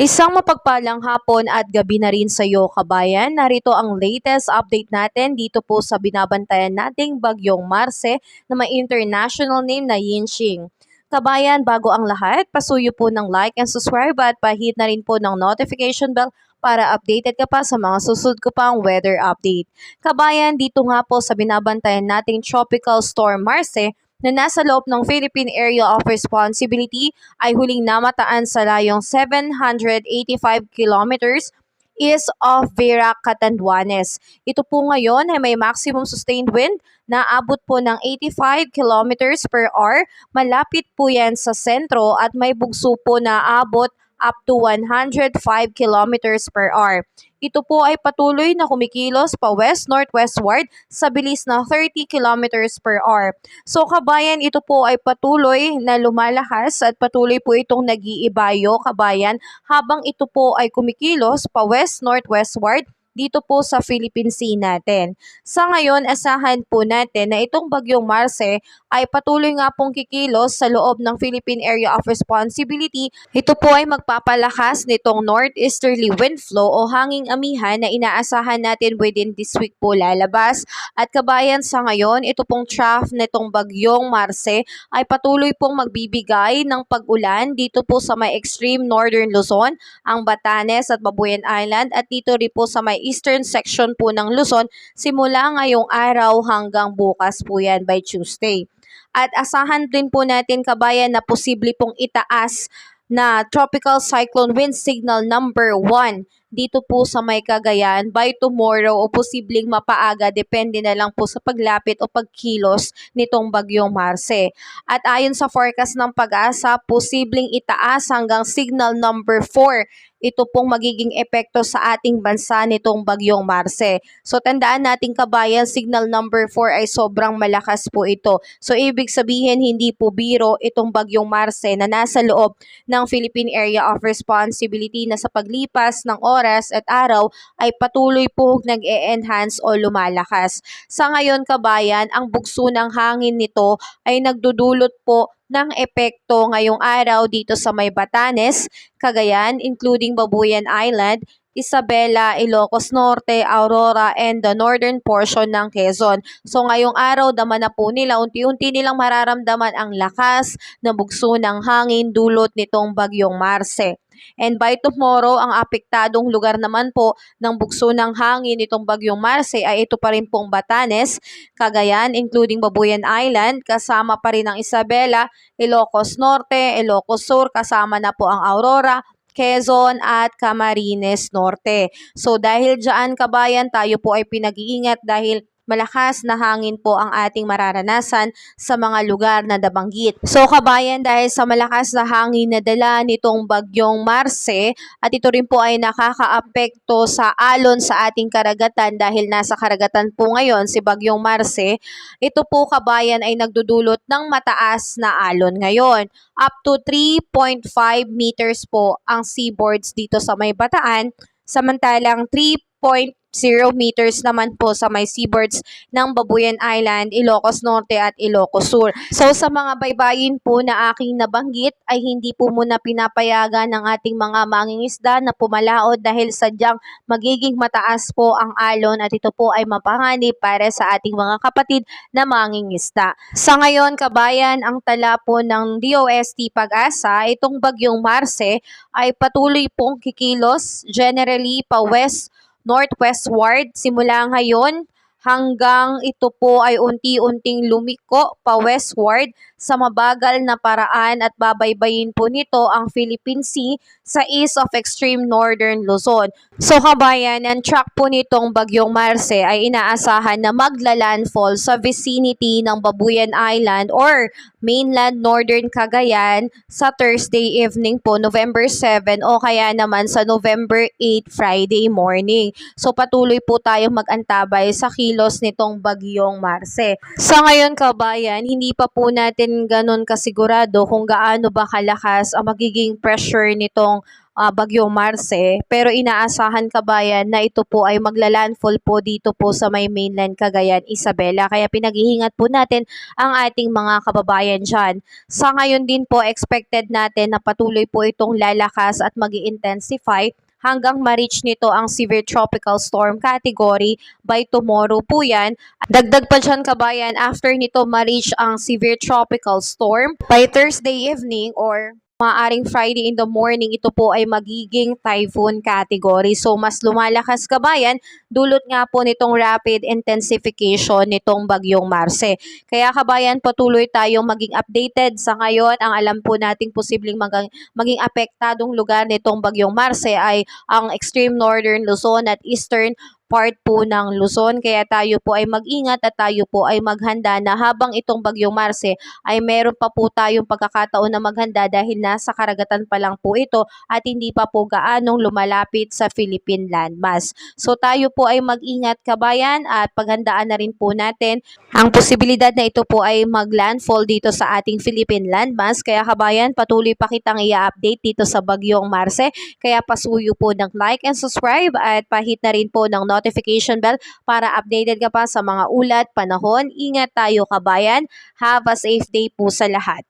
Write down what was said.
Isang mapagpalang hapon at gabi na rin sa iyo, kabayan. Narito ang latest update natin dito po sa binabantayan nating bagyong Marce na may international name na Yinxing. Kabayan, bago ang lahat, pasuyo po ng like and subscribe at pahit na rin po ng notification bell para updated ka pa sa mga susunod ko pang weather update. Kabayan, dito nga po sa binabantayan nating Tropical Storm Marce na nasa loob ng Philippine Area of Responsibility ay huling namataan sa layong 785 kilometers east of Vera Catanduanes. Ito po ngayon ay may maximum sustained wind na abot po ng 85 kilometers per hour. Malapit po yan sa sentro at may bugso po na abot up to 105 kilometers per hour. Ito po ay patuloy na kumikilos pa west-northwestward sa bilis na 30 kilometers per hour. So kabayan, ito po ay patuloy na lumalakas at patuloy po itong nag-iibayo, kabayan, habang ito po ay kumikilos pa west-northwestward dito po sa Philippine Sea natin. Sa ngayon, asahan po natin na itong bagyong Marce ay patuloy nga pong kikilos sa loob ng Philippine Area of Responsibility. Ito po ay magpapalakas nitong northeasterly wind flow o hanging amihan na inaasahan natin within this week po lalabas. At kabayan, sa ngayon, ito pong trough nitong bagyong Marce ay patuloy pong magbibigay ng pag-ulan dito po sa may extreme northern Luzon, ang Batanes at Babuyan Island, at dito rin po sa may eastern section po ng Luzon simula ngayong araw hanggang bukas po yan by Tuesday. At asahan din po natin, kabayan, na posible pong itaas na tropical cyclone wind signal number 1 dito po sa may Cagayan by tomorrow o posibleng mapaaga, depende na lang po sa paglapit o pagkilos nitong bagyong Marce. At ayon sa forecast ng Pag-asa, posibleng itaas hanggang signal number 4 ito pong magiging epekto sa ating bansa nitong bagyong Marce. So tandaan natin, kabayan, signal number 4 ay sobrang malakas po ito. So ibig sabihin, hindi po biro itong bagyong Marce na nasa loob ng Philippine Area of Responsibility na sa paglipas ng oras at araw ay patuloy po nag-e-enhance o lumalakas. Sa ngayon, kabayan, ang bugso ng hangin nito ay nagdudulot po ng epekto ngayong araw dito sa may Batanes, Cagayan, including Babuyan Island, Isabela, Ilocos Norte, Aurora, and the northern portion ng Quezon. So ngayong araw, dama na po nila, unti-unti nilang mararamdaman ang lakas na bugso ng hangin dulot nitong bagyong Marce. And by tomorrow, ang apektadong lugar naman po ng bugso ng hangin nitong bagyong Marce ay ito pa rin pong Batanes, Cagayan, including Babuyan Island, kasama pa rin ang Isabela, Ilocos Norte, Ilocos Sur, kasama na po ang Aurora, Quezon at Camarines Norte. So dahil dyan, kabayan, tayo po ay pinag-iingat dahil malakas na hangin po ang ating mararanasan sa mga lugar na nabanggit. So kabayan, dahil sa malakas na hangin na dala nitong bagyong Marce, at ito rin po ay nakakaapekto sa alon sa ating karagatan dahil nasa karagatan po ngayon si bagyong Marce, ito po, kabayan, ay nagdudulot ng mataas na alon ngayon. Up to 3.5 meters po ang seaboards dito sa may Bataan, samantalang 3.0 meters naman po sa may seaboards ng Babuyan Island, Ilocos Norte at Ilocos Sur. So sa mga baybayin po na aking nabanggit ay hindi po muna pinapayagan ng ating mga mangingisda na pumalaot dahil sadyang magiging mataas po ang alon at ito po ay mapanganib para sa ating mga kapatid na mangingisda. Sa ngayon, kabayan, ang tala po ng DOST Pag-asa, itong bagyong Marce ay patuloy pong kikilos generally pa northwestward simula ngayon hanggang ito po ay unti-unting lumiko pa westward sa mabagal na paraan at babaybayin po nito ang Philippine Sea sa east of extreme northern Luzon. So kabayan, ang track po nitong bagyong Marce ay inaasahan na magla-landfall sa vicinity ng Babuyan Island or mainland northern Cagayan sa Thursday evening po, November 7, o kaya naman sa November 8, Friday morning. So patuloy po tayong mag-antabay sa kilos nitong bagyong Marce. Sa ngayon, kabayan, hindi pa po natin ganun kasigurado kung gaano ba kalakas ang magiging pressure nitong Bagyong Marce, pero inaasahan kabayan na ito po ay maglalandfall po dito po sa may mainland Cagayan, Isabela. Kaya pinaghihingat po natin ang ating mga kababayan dyan. Sa ngayon din po, expected natin na patuloy po itong lalakas at mag-intensify hanggang ma-reach nito ang severe tropical storm category by tomorrow po yan. Dagdag pa dyan kabayan, after nito ma-reach ang severe tropical storm by Thursday evening or maaring Friday in the morning, ito po ay magiging typhoon category. So, mas lumalakas kabayan, dulot nga po nitong rapid intensification nitong bagyong Marce. Kaya kabayan, patuloy tayong maging updated sa ngayon. Ang alam po nating posibleng maging apektadong lugar nitong bagyong Marce ay ang extreme northern Luzon at eastern part po ng Luzon. Kaya tayo po ay mag-ingat at tayo po ay maghanda na habang itong bagyong Marce ay meron pa po tayong pagkakataon na maghanda dahil nasa karagatan pa lang po ito at hindi pa po gaanong lumalapit sa Philippine landmass. So tayo po ay mag-ingat kabayan at paghandaan na rin po natin ang posibilidad na ito po ay mag-landfall dito sa ating Philippine landmass. Kaya kabayan, patuloy pa kitang i-update dito sa bagyong Marce. Kaya pasuyo po ng like and subscribe at pahit na rin po ng notification bell para updated ka pa sa mga ulat, panahon. Ingat tayo kabayan. Have a safe day po sa lahat.